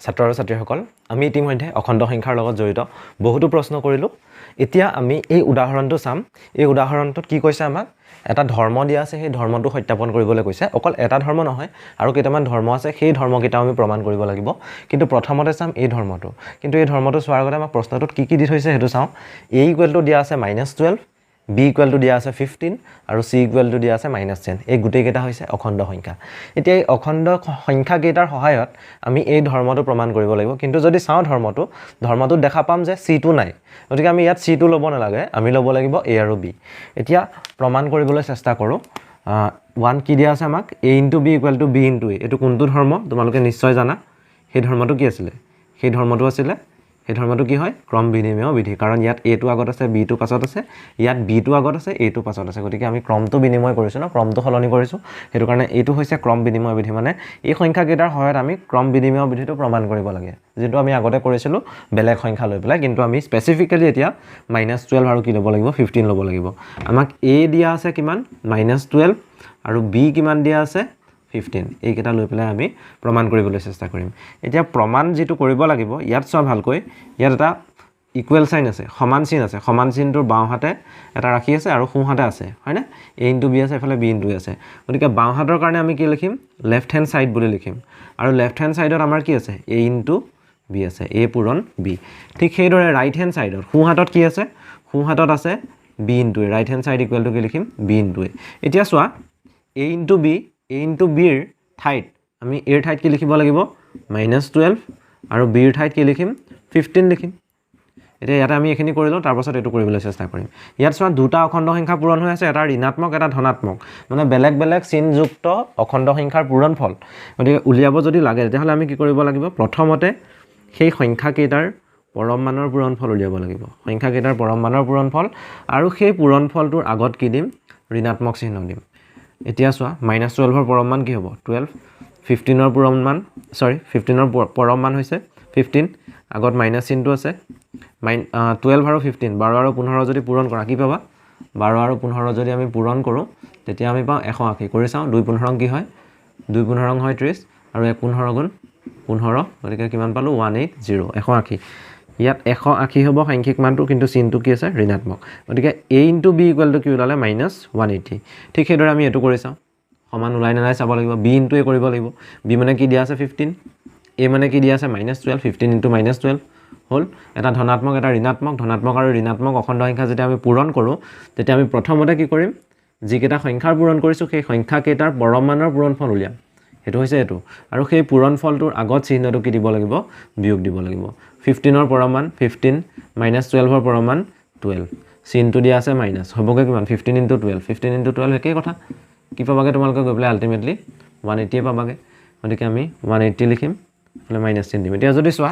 ছাত্ৰ আৰু ছাত্ৰীসকল আমি ইতিমধ্যে অখণ্ড সংখ্যাৰ লগত জড়িত বহুতো প্ৰশ্ন কৰিলোঁ এতিয়া আমি এই উদাহৰণটো চাম এই উদাহৰণটোত কি কৈছে আমাক এটা ধৰ্ম দিয়া আছে সেই ধৰ্মটো সত্যাপন কৰিবলৈ কৈছে অকল এটা ধৰ্ম নহয় আৰু কেইটামান ধৰ্ম আছে সেই ধৰ্মকেইটা আমি প্ৰমাণ কৰিব লাগিব কিন্তু প্ৰথমতে চাম এই ধৰ্মটো কিন্তু এই ধৰ্মটো চোৱাৰ আগতে আমাক প্ৰশ্নটোত কি দি থৈছে সেইটো চাওঁ a = দিয়া আছে -12 b = দিয়া আছে 15 আৰু c = দিয়া আছে -10 এই গোটেই কেইটা হৈছে অখণ্ড সংখ্যা এতিয়া এই অখণ্ড সংখ্যা কেইটাৰ সহায়ত আমি এই ধৰ্মটো প্ৰমাণ কৰিব লাগিব কিন্তু যদি চাওঁ ধৰ্মটো দেখা পাম যে c2 নাই গতিকে আমি ইয়াত c2 ল'ব নালাগে আমি ল'ব লাগিব a আৰু b এতিয়া প্ৰমাণ কৰিবলৈ চেষ্টা কৰোঁ 1 কি দিয়া আছে আমাক a * b = b * a এইটো কোনটো ধৰ্ম তোমালোকে নিশ্চয় জানা সেই ধৰ্মটো কি আছিলে সেই ধৰ্মটো কি হয় ক্ৰম বিনিময় বিধি কাৰণ ইয়াত a টো আগত আছে b টো পাছত আছে ইয়াত b টো আগত আছে a টো পাছত আছে গতিকে আমি ক্ৰমটো বিনিময় কৰিছো ন ক্ৰমটো সলনি কৰিছো হেতু কাৰণে এইটো হৈছে ক্ৰম বিনিময় বিধি মানে এই সংখ্যা কেইটাৰ সহায়ত আমি ক্ৰম বিনিময় বিধিটো প্ৰমাণ কৰিব লাগে যেটো আমি আগতে কৰিছিলো বেলেগ সংখ্যা লৈ পেলাই কিন্তু আমি স্পেসিফিক্যালি এতিয়া -12 আৰু কি ল'ব লাগিব 15 ল'ব লাগিব আমাক a দিয়া আছে কিমান -12 আৰু b কিমান দিয়া আছে 15 এই কেইটা লৈ পেলাই আমি প্ৰমাণ কৰিবলৈ চেষ্টা কৰিম এতিয়া প্ৰমাণ যেটো কৰিব লাগিব ইয়াত চোৱা ভালকৈ ইয়াত এটা ইকুৱেল সাইন আছে সমান চিন আছে সমান চিনটোৰ বাওঁ হাতে এটা ৰাখি আছে আৰু সোঁ হাতে আছে হয়নে a * b আছে এফালে b * a আছে গতিকে বাওঁ হাতৰ কাৰণে আমি কি লিখিম লেফট হ্যান্ড সাইড বুলি লিখিম আৰু লেফট হ্যান্ড সাইডত আমাৰ কি আছে a * b আছে a পূৰণ b ঠিক সেইদৰে ৰাইট হ্যান্ড সাইডত সোঁ হাতত কি আছে সোঁ হাতত আছে b * a right hand side equal to কি লিখিম b * a এতিয়া চোৱা a * b b ৰ ঠাইত আমি a ৰ ঠাইত কি লিখিব লাগিব -12 আৰু b ৰ ঠাইত কি লিখিম 15 লিখিম এতিয়া ইয়াতে আমি এখিনি কৰিলো তাৰ পাছত এটো কৰিবলৈ চেষ্টা কৰিম ইয়াত চোৱা দুটা অখণ্ড সংখ্যা পূৰণ হৈ আছে এটা ঋণাত্মক এটা ধনাত্মক মানে বেলেগ বেলেগ চিনযুক্ত অখণ্ড সংখ্যাৰ পূৰণফল গতিকে উলিয়াব যদি লাগে তেতিয়াহলে আমি কি কৰিব লাগিব প্ৰথমতে সেই সংখ্যা কেইটাৰ পৰম মানৰ পূৰণফল উলিয়াব লাগিব সংখ্যা কেইটাৰ পৰম মানৰ পূৰণফল আৰু সেই পূৰণফলটোৰ আগত কি দিম ঋণাত্মক চিহ্ন দিম এতিয়া চোৱা -12 ৰ পৰম মান কি হ'ব 12 15 ৰ পৰম মান 15 ৰ পৰম মান হৈছে 15 আগত মাইনাস চিহ্নটো আছে 12 আৰু 15 12 আৰু 15 যদি পূৰণ কৰা কি পাবা 12 আৰু 15 যদি আমি পূৰণ কৰো তেতিয়া আমি পাওঁ 180 কৰি চাওঁ 2 15 কি হয় 2 15 হয় 30 আৰু 1 15 গুণ 15 গতিকে কিমান পালো 180 180 ইয়াত 180 হ'ব সাংখ্যিক মানটো কিন্তু চিহ্নটো কি আছে ঋণাত্মক গতিকে a * b = কি ওলালে -180 ঠিক সেইদৰে আমি এটো কৰি চাওঁ সমান ওলাই নাই চাব লাগিব b * a কৰিব লাগিব b মানে কি দিয়া আছে 15 a মানে কি দিয়া আছে -12 15 * -12 হল এটা ধনাত্মক এটা ঋণাত্মক ধনাত্মক আৰু ঋণাত্মক অখণ্ড সংখ্যা যেতিয়া আমি পূৰণ কৰো তেতিয়া আমি প্ৰথমতে কি কৰিম যিকেইটা সংখ্যাৰ পূৰণ কৰিছো সেই সংখ্যা কেইটাৰ পৰম মানৰ পূৰণফল উলিয়াম হেতু হৈছে এটো আৰু সেই পূৰণফলটোৰ আগত চিহ্নটো কি দিব লাগিব বিয়োগ দিব লাগিব 15 ৰ পৰম মান 15 -12 ৰ পৰম মান 12 চিহ্নটো দিয়া আছে মাইনাস হ'বগে কিমান 15 * 12 15 * 12 একেই কথা কি পাবাগে তোমালোকে গৈ পেলাই আলটিমেটলি 180 পাবাগে গতিকে আমি 180 লিখিম মানে মাইনাস চিহ্ন দিম এতিয়া যদি চোৱা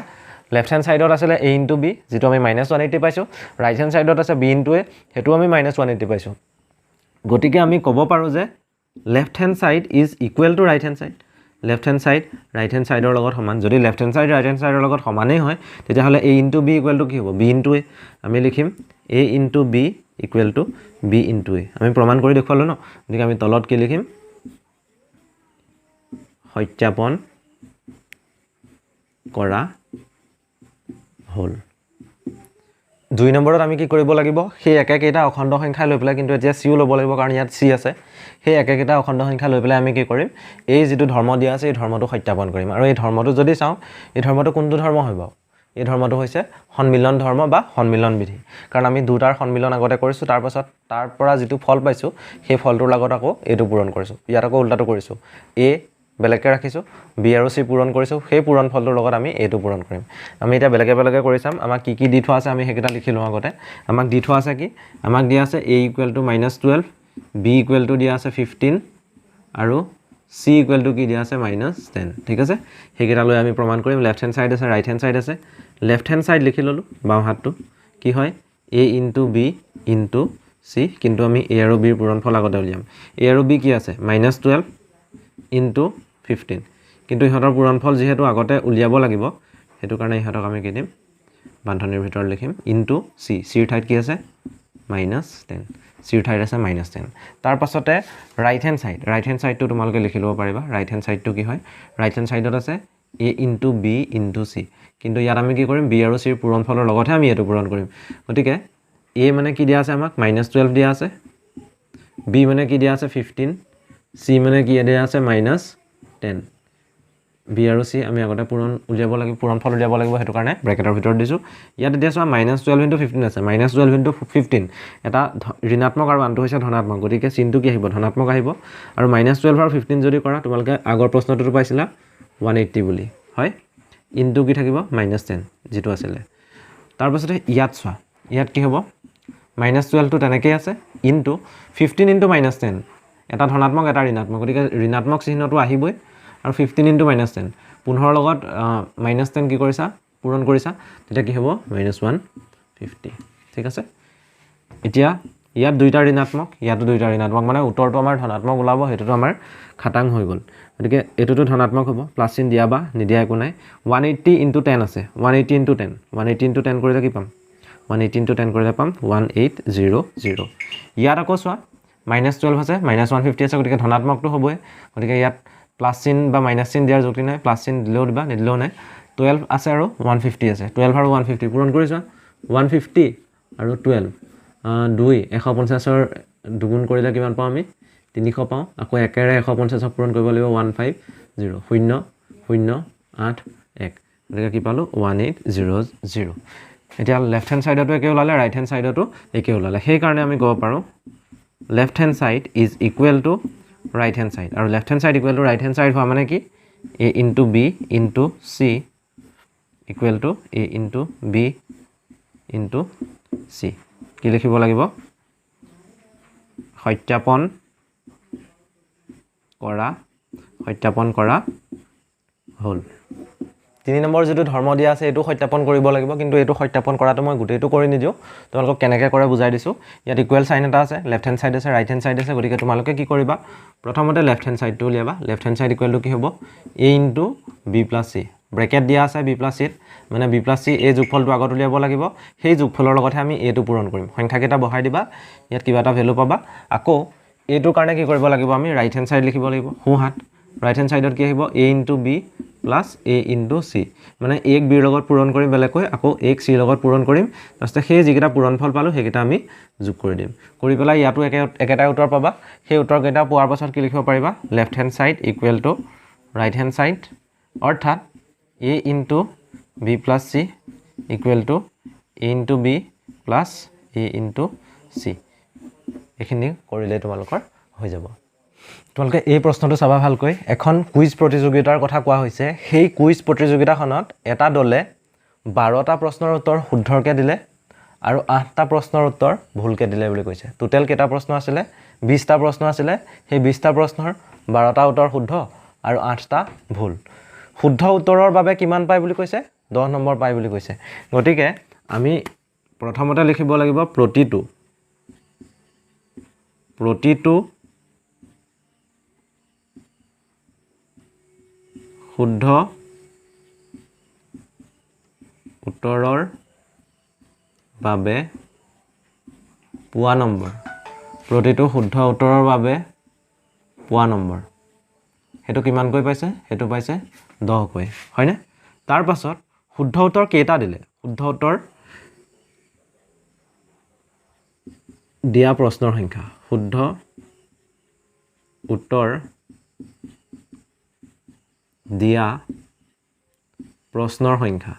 লেফট হ্যান্ড সাইডত আছে a * b যেটো আমি -180 পাইছো ৰাইট হ্যান্ড সাইডত আছে b * a হেতু আমি -180 পাইছো গতিকে আমি ক'ব পাৰো যে left hand side is equal to right hand side left hand side right hand সাইডৰ লগত সমান যদি left hand side right hand সাইডৰ লগত সমানেই হয় তেতিয়াহলে a * b = কি হ'ব b * a আমি লিখিম a * b = b * a আমি প্ৰমাণ কৰি দেখুৱালো ন গতিকে আমি তলত কি লিখিম সত্যাপন কৰা হল 2 নম্বৰত আমি কি কৰিব লাগিব সেই একেকেইটা অখণ্ড সংখ্যা লৈ পেলাই কিন্তু এতিয়া c ল'ব লাগিব কাৰণ ইয়াত c আছে সেই একেকেইটা অখণ্ড সংখ্যা লৈ পেলাই আমি কি কৰিম এই যেটো ধৰ্ম দিয়া আছে এই ধৰ্মটো সত্যাপন কৰিম আৰু এই ধৰ্মটো যদি চাওঁ এই ধৰ্মটো কোনটো ধৰ্ম হ'ব এই ধৰ্মটো হৈছে সন্মিলন ধৰ্ম বা সন্মিলন বিধি কাৰণ আমি দুটাৰ সন্মিলন আগতে কৰিছো তাৰ পাছত তাৰ পৰা যেটো ফল পাইছো সেই ফলটোৰ লগত আকৌ এটো পূৰণ কৰিছো ইয়াত আকৌ উল্টাটো কৰিছো a বেলেগকে ৰাখিছো b আৰু c পূৰণ কৰিছো সেই পূৰণ ফলটোৰ লগত আমি এটো পূৰণ কৰিম আমি এটা বেলেগে কৰি চাম আমাক কি দি থোৱা আছে আমি হেকেটা লিখি লওঁ আগতে আমাক দি থোৱা আছে কি আমাক দিয়া আছে a = -12 b = দিয়া আছে 15 আৰু c = কি দিয়া আছে -10 ঠিক আছে হেকেটা লৈ আমি প্ৰমাণ কৰিম লেফট হ্যান্ড সাইড আছে ৰাইট হ্যান্ড সাইড আছে লেফট হ্যান্ড সাইড লিখি ললো বাওঁ হাতটো কি হয় a * b * c কিন্তু আমি a আৰু b ৰ পূৰণফল আগতে উলিয়াম a আৰু b কি আছে -12 * 15 কিন্তু ইহঁতৰ পূৰণফল যেহেতু আগতে উলিয়াব লাগিব হেতু কাৰণে ইহঁতক আমি কি দিম বান্ধনীৰ ভিতৰত লিখিম * c c ৰ ঠাইত কি আছে -10 c ৰ ঠাইত আছে -10 তাৰ পাছতে ৰাইট হ্যান্ড সাইডটো তোমালোকে লিখি ল'ব পাৰিবা ৰাইট হ্যান্ড সাইডটো কি হয় ৰাইট হ্যান্ড সাইডত আছে a into b into c কিন্তু ইয়াত আমি কি কৰিম b আৰু c ৰ পূৰণফলৰ লগতহে আমি এটো পূৰণ কৰিম গতিকে a মানে কি দিয়া আছে আমাক -12 দিয়া আছে b মানে কি দিয়া আছে 15 c মানে কি দিয়া আছে -10 b আৰু c আমি আগতে পূৰণ উলিয়াব লাগিব পূৰণফল উলিয়াব লাগিব হেতু কাৰণে ব্ৰেকেটৰ ভিতৰত দিছো ইয়াত দিয়া আছে -12 * 15 আছে -12 * 15 এটা ঋণাত্মক আৰু আনটো হৈছে ধনাত্মক গতিকে চিনটো কি আহিব ধনাত্মক আহিব আৰু -12 আৰু 15 যদি কৰা তোমালোকে আগৰ প্ৰশ্নটো পাইছিলা 180 বুলি হয় ইনটু কি থাকিব -10 যেটো আছিল তাৰ পাছতে ইয়াত চোৱা ইয়াত কি হ'ব -12 টো তেনেকৈ আছে ইনটু 15 * -10 এটা ধনাত্মক এটা ঋণাত্মক গতিকে ঋণাত্মক চিহ্নটো আহিবই আৰু 15 * -10 15 লগত -10 কি কৰিছা পূৰণ কৰিছা তেতিয়া কি হ'ব -150 ঠিক আছে এতিয়া ইয়াত দুইটা ঋণাত্মক ইয়াতো দুইটা ঋণাত্মক মানে উত্তৰটো আমাৰ ধনাত্মক ওলাব হেতুটো আমাৰ খাটাং হৈ গ'ল গতিকে এটোটো ধনাত্মক হ'ব প্লাস চিন দিয়া বা নিদিয়া একো নাই 180 * 10 আছে 180 * 10 180 * 10 কৰিলে কি পাম 180 * 10 কৰিলে পাম 1800 ইয়াত আকৌ চোৱা -12 আছে -150 আছে গতিকে ধনাত্মকটো হ'বই গতিকে ইয়াত প্লাস চিন বা মাইনাস চিন দিয়াৰ যুক্তি নাই প্লাস চিন দিলেও দিবা নিদিলেও নাই 12 আছে আৰু 150 আছে 12 আৰু 150 পূৰণ কৰিছা 150 আৰু 12 2 150 ৰ দুগুণ কৰিলে কিমান পাওঁ আমি 300 পাওঁ আকৌ একেৰে 150 ক পূৰণ কৰিব লাগিব 150 0 0 8 1 গতিকে কি পালো 1800 এতিয়া লেফট হ্যান্ড সাইডটো একে ওলালে ৰাইট হ্যান্ড সাইডটো একে ওলালে সেই কাৰণে আমি ক'ব পাৰো left hand side is equal two right hand side আৰু left hand side equal to right hand side হোৱা মানে কি a into b into c equal to a into b into c কি লিখিব লাগিব সত্যাপন কৰা হল 3 নম্বৰ যেটো ধৰ্ম দিয়া আছে এটো সত্যাপন কৰিব লাগিব কিন্তু এটো সত্যাপন কৰাটো মই গুটেটো কৰি নিদিও তোমালোকক কেনেকৈ কৰে বুজাই দিছো ইয়াত ইকুৱেল সাইন এটা আছে লেফট হ্যান্ড সাইড আছে ৰাইট হ্যান্ড সাইড আছে গতিকে তোমালোকে কি কৰিবা প্ৰথমতে লেফট হ্যান্ড সাইডটো উলিয়াবা left hand side equal to কি হ'ব a into b plus c bracket দিয়া আছে b plus c মানে b plus c এই যোগফলটো আগত উলিয়াব লাগিব সেই যোগফলৰ লগতহে আমি a টো পূৰণ কৰিম সংখ্যাকেইটা বহাই দিবা ইয়াত কিবা এটা ভ্যালু পাবা আকৌ এটোৰ কাৰণে কি কৰিব লাগিব আমি ৰাইট হ্যান্ড সাইড লিখিব লাগিব সোঁহাত ৰাইট হ্যান্ড সাইডত কি আহিব a into b plus a into c মানে a b ৰ লগত পূৰণ কৰিম বেলেকৈ আকৌ a c ৰ লগত পূৰণ কৰিম তাৰপিছত সেই যিকেইটা পূৰণফল পালো সেইকেইটা আমি যোগ কৰি দিম কৰি পেলাই ইয়াতো একেটা উত্তৰ পাবা সেই উত্তৰকেইটা পোৱাৰ পাছত কি লিখিব পাৰিবা left hand side equal to right hand side অৰ্থাৎ a into b plus c equal to a into b plus a into c এখিনি কৰিলে তোমালোকৰ হৈ যাব তোমালোকে এই প্ৰশ্নটো চাবা ভালকৈ এখন কুইজ প্ৰতিযোগিতাৰ কথা কোৱা হৈছে সেই কুইজ প্ৰতিযোগিতাখনত এটা দলে 12টা প্ৰশ্নৰ উত্তৰ শুদ্ধকৈ দিলে আৰু 8টা প্ৰশ্নৰ উত্তৰ ভুলকৈ দিলে বুলি কৈছে টোটাল কেইটা প্ৰশ্ন আছিল 20টা প্ৰশ্ন আছিল সেই 20টা প্ৰশ্নৰ 12টা উত্তৰ শুদ্ধ আৰু 8টা ভুল শুদ্ধ উত্তৰৰ বাবে কিমান পায় বুলি কৈছে 10 নম্বৰ পায় বুলি কৈছে গতিকে আমি প্ৰথমতে লিখিব লাগিব প্ৰতিটো শুদ্ধ উত্তৰৰ বাবে পোৱা নম্বৰ প্ৰতিটো শুদ্ধ উত্তৰৰ বাবে পোৱা নম্বৰ হেতু কিমান কৈ পাইছে হেতু পাইছে 10 কৈ হয়নে তাৰ পাছত শুদ্ধ উত্তৰ কেইটা দিলে শুদ্ধ উত্তৰ দিয়া প্ৰশ্নৰ সংখ্যা শুদ্ধ উত্তৰ দিয়া প্ৰশ্নৰ সংখ্যা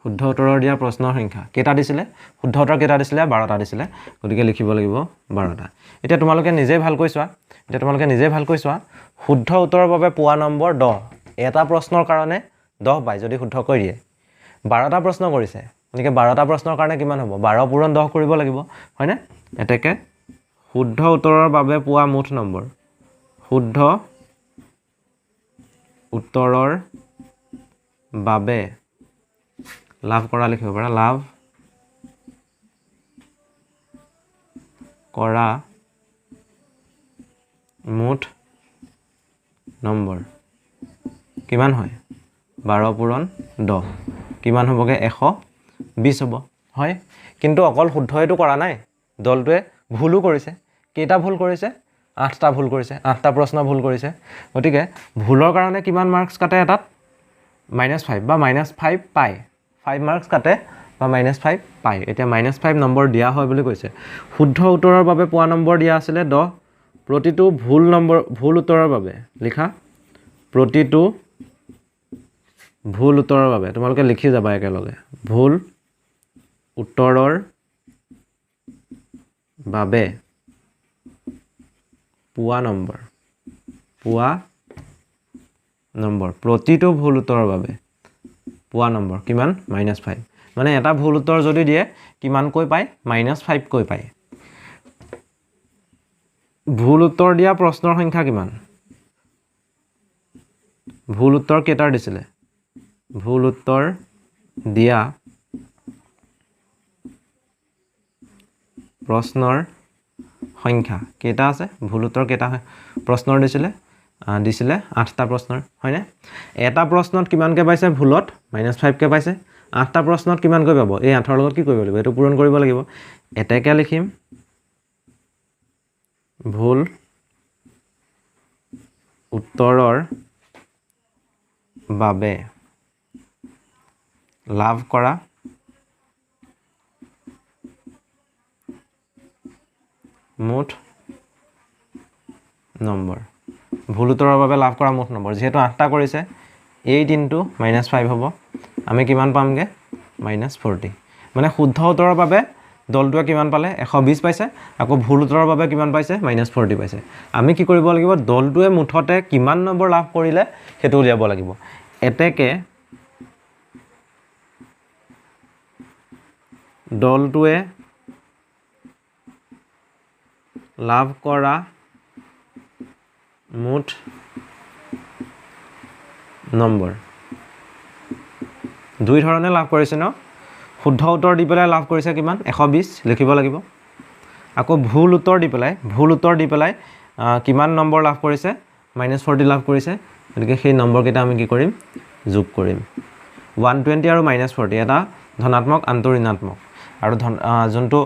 শুদ্ধ উত্তৰৰ দিয়া প্ৰশ্নৰ সংখ্যা কেইটা দিছিলে শুদ্ধ উত্তৰ কেইটা দিছিলে 12টা দিছিলে গতিকে লিখিব লাগিব 12টা এতিয়া তোমালোকে নিজে ভালকৈ চোৱা শুদ্ধ উত্তৰৰ বাবে পোৱা নম্বৰ 10 এটা প্ৰশ্নৰ কাৰণে 10 পায় যদি শুদ্ধ কৈ দিয়ে 12টা প্ৰশ্ন কৰিছে গতিকে 12টা প্ৰশ্নৰ কাৰণে কিমান হ'ব 12 পূৰণ 10 কৰিব লাগিব হয়নে এতেকে শুদ্ধ উত্তৰৰ বাবে পোৱা মুঠ নম্বৰ শুদ্ধ উত্তৰৰ বাবে লাভ কৰা লিখিব পাৰা লাভ কৰা মুঠ নম্বৰ কিমান হয় 12 পূৰণ 10 কিমান হ'বগে 120 হ'ব হয় কিন্তু অকল শুদ্ধইটো কৰা নাই দলটোৱে ভুলও কৰিছে কেইটা ভুল কৰিছে 8টা ভুল কৰিছে, 8টা প্ৰশ্ন ভুল কৰিছে। গতিকে ভুলৰ কাৰণে কিমান মাৰ্কছ কাটে এটাত? -5 বা -5 পায়। 5 মাৰ্কছ কাটে বা -5 পায়। এতিয়া -5 নম্বৰ দিয়া হয় বুলি কৈছে। শুদ্ধ উত্তৰৰ বাবে পোৱা নম্বৰ দিয়া আছিলে 10। প্ৰতিটো ভুল উত্তৰৰ বাবে লিখা, প্ৰতিটো ভুল উত্তৰৰ বাবে তোমালোকে লিখি যাবা একেলগে, ভুল উত্তৰৰ বাবে পোৱা নম্বৰ, প্ৰতিটো ভুল উত্তৰৰ বাবে পোৱা নম্বৰ কিমান? -5। মানে এটা ভুল উত্তৰ যদি দিয়ে কিমানকৈ পায়? -5 কৈ পায়। ভুল উত্তৰ দিয়া প্ৰশ্নৰ সংখ্যা কিমান? ভুল উত্তৰ কেইটাৰ দিছিলে? ভুল উত্তৰ দিয়া প্ৰশ্নৰ সংখ্যা কেইটা আছে? ভুল উত্তৰ কেইটা প্ৰশ্নৰ দিছিলে? 8টা প্ৰশ্নৰ, হয়নে? এটা প্ৰশ্নত কিমানকৈ পাইছে? ভুলত -5কৈ পাইছে। 8টা প্ৰশ্নত কিমানকৈ পাব? এই 8ৰ লগত কি কৰিব লাগিব? এইটো পূৰণ কৰিব লাগিব। এতেকে লিখিম, ভুল উত্তৰৰ বাবে লাভ কৰা মুঠ নম্বৰ। ভুল উত্তৰৰ বাবে লাভ কৰা মুঠ নম্বৰ। যিহেতু 8টা কৰিছে, 8 × -5 হ'ব। আমি কিমান পামগৈ? -40। মানে শুদ্ধ উত্তৰৰ বাবে দলটোৱে কিমান পালে? 120 পাইছে। আকৌ ভুল উত্তৰৰ বাবে কিমান পাইছে? -40 পাইছে। আমি কি কৰিব লাগিব? দলটোৱে মুঠতে কিমান নম্বৰ লাভ কৰিলে সেইটো উলিয়াব লাগিব। এতেকে দলটোৱে লাভ কৰা মুঠ নম্বৰ। দুই ধৰণে লাভ কৰিছে ন? শুদ্ধ উত্তৰ দি পেলাই লাভ কৰিছে কিমান? 120 লিখিব লাগিব। আকৌ ভুল উত্তৰ দি পেলাই কিমান নম্বৰ লাভ কৰিছে? -40 লাভ কৰিছে। গতিকে সেই নম্বৰকেইটা আমি কি কৰিম? যোগ কৰিম। 120 আৰু -40 এটা ধনাত্মক, আনটো ঋণাত্মক। আৰু যোনটো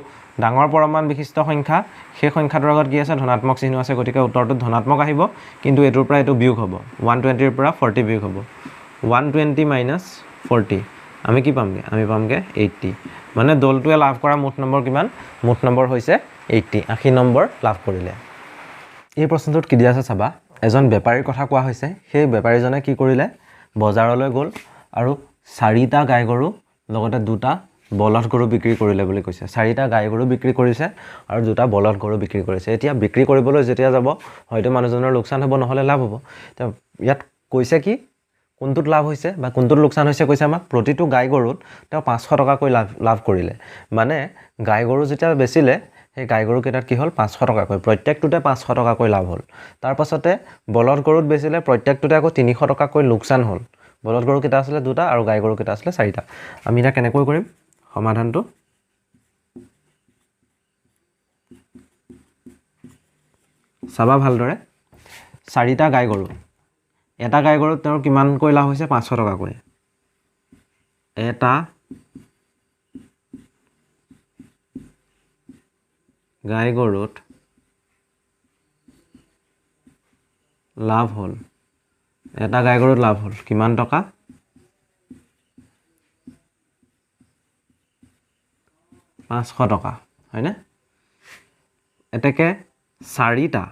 ডাঙৰ পৰমাণ বিশিষ্ট সংখ্যা, সেই সংখ্যাটোৰ আগত কি আছে? ধনাত্মক চিহ্ন আছে। গতিকে উত্তৰটো ধনাত্মক আহিব, কিন্তু এইটোৰ পৰা এইটো বিয়োগ হ'ব। 120ৰ পৰা 40 বিয়োগ হ'ব। 120 - 40 আমি কি পামগৈ? আমি পামগৈ 80। মানে দলটোৱে লাভ কৰা মুঠ নম্বৰ কিমান? মুঠ নম্বৰ হৈছে 80। 80 নম্বৰ লাভ কৰিলে। এই প্ৰশ্নটোত কি দিয়া আছে চাবা। এজন বেপাৰীৰ কথা কোৱা হৈছে। সেই বেপাৰীজনে কি কৰিলে? বজাৰলৈ গ'ল আৰু 4টা গাই গৰু লগতে 2টা বলধ গৰু বিক্ৰী কৰিলে বুলি কৈছে। 4টা গাই গৰু বিক্ৰী কৰিছে আৰু 2টা বলধ গৰু বিক্ৰী কৰিছে। এতিয়া বিক্ৰী কৰিবলৈ যেতিয়া যাব, হয়তো মানুহজনৰ লোকচান হ'ব, নহ'লে লাভ হ'ব। এতিয়া ইয়াত কৈছে কি? কোনটোত লাভ হৈছে বা কোনটোত লোকচান হৈছে কৈছে আমাক? প্ৰতিটো গাই গৰুত তেওঁ 500 টকাকৈ লাভ কৰিলে। মানে গাই গৰু যেতিয়া বেচিলে, সেই গাই গৰুকেইটাত কি হ'ল? 500 টকাকৈ, প্ৰত্যেকটোতে 500 টকাকৈ লাভ হ'ল। তাৰপাছতে বলধ গৰুত বেচিলে, প্ৰত্যেকটোতে আকৌ 300 টকাকৈ লোকচান হ'ল। বলধ গৰু কেইটা আছিলে? 2টা আৰু গাই গৰু কেইটা আছিলে? 4টা। আমি এতিয়া কেনেকৈ কৰিম সমাধানটো? চাবা ভালদৰে। 4টা গাই গৰু, এটা গাই গৰুত তেওঁৰ কিমানকৈ লাভ হৈছে? 500 টকাকৈ। এটা গাই গৰুত লাভ হ'ল, এটা গাই গৰুত লাভ হ'ল কিমান টকা? 500 টকা, হয়নে? এতেকে 4টা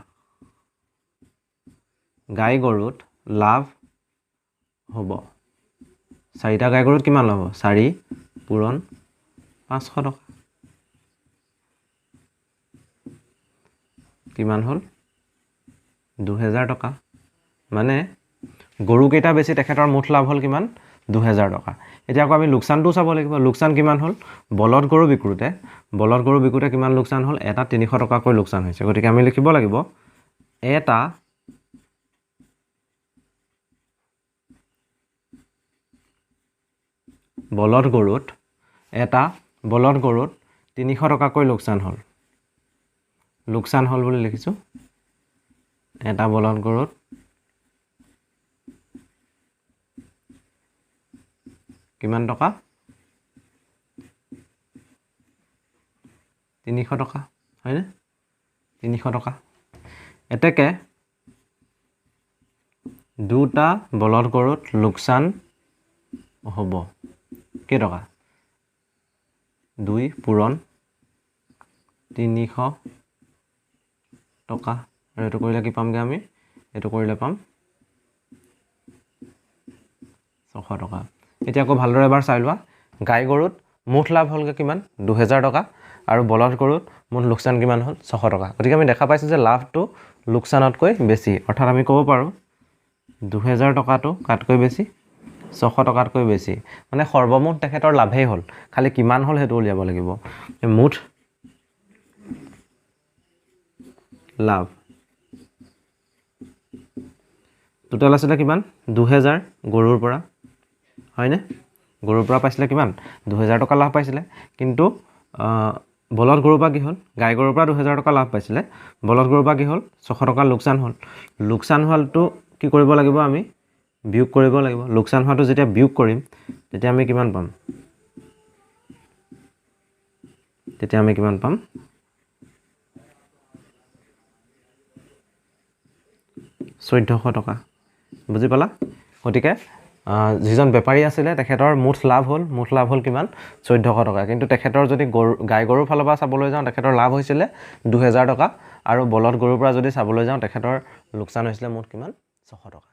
গাই গৰুত লাভ হ'ব। 4টা গাই গৰুত কিমান লাভ হ'ব? 4 পূৰণ 500 টকা। কিমান হ'ল? 2000 টকা। মানে গৰুকেইটা বেছি তেখেতৰ মুঠ লাভ হ'ল কিমান? 2000 টকা। এতিয়া আকৌ আমি লোকচানটোও চাব লাগিব। লোকচান কিমান হ'ল? বলধ গৰু বিক্ৰুতে কিমান লোকচান হ'ল? এটা 300 টকাকৈ লোকচান হৈছে। গতিকে আমি লিখিব লাগিব, এটা বলধ গৰুত 300 টকাকৈ লোকচান হ'ল বুলি লিখিছোঁ। এটা বলধ গৰুত কিমান টকা? 300 টকা, হয়নে? 300 টকা। এতেকে দুটা বলদ গৰুত লোকচান হ'ব কেই টকা 2 পূৰণ 300 টকা আৰু এটো কৰিলে কি পামগে আমি এটো কৰিলে পাম 600 টকা এতিয়া আকৌ ভালদৰে এবাৰ চাই লোৱা গাই গৰুত মুঠ লাভ হলগে কিমান 2000 টকা আৰু বলদ গৰুত মুঠ লোকচান কিমান হল 600 টকা গতিকে আমি দেখা পাইছো যে লাভটো লোকচানতকৈ বেছি অৰ্থাৎ আমি ক'ব পাৰো 2000 টকাটো কাটকৈ বেছি 600 টকাতকৈ বেছি মানে সৰ্বমুঠ তেখেতৰ লাভেই হল খালি কিমান হল হেতু উলিয়াব লাগিব মুঠ লাভ টোটাল আছিল কিমান 2000 গৰুৰ পৰা হয়নে গৰুৰ পৰা পাইছিলে কিমান 2000 টকা লাভ পাইছিলে কিন্তু বলদ গৰুৰ পৰা কি হল গাই গৰুৰ পৰা 2000 টকা লাভ পাইছিলে বলদ গৰুৰ পৰা কি হল 600 টকা লোকচান হলটো কি কৰিব লাগিব আমি বিয়োগ কৰিব লাগিব লোকচান হোৱাটো যেতিয়া বিয়োগ কৰিম তেতিয়া আমি কিমান পাম 1400 টকা বুজি পালা গতিকে যিজন বেপাৰী আছিল তেখেতৰ মুঠ লাভ হল কিমান 1400 টকা কিন্তু তেখেতৰ যদি গাই গৰুৰ ফালৰ পৰা চাবলৈ যাওঁ তেখেতৰ লাভ হৈছিল 2000 টকা আৰু বলদ গৰুৰ পৰা যদি চাবলৈ যাওঁ তেখেতৰ লোকচান হৈছিল মুঠ কিমান 600 টকা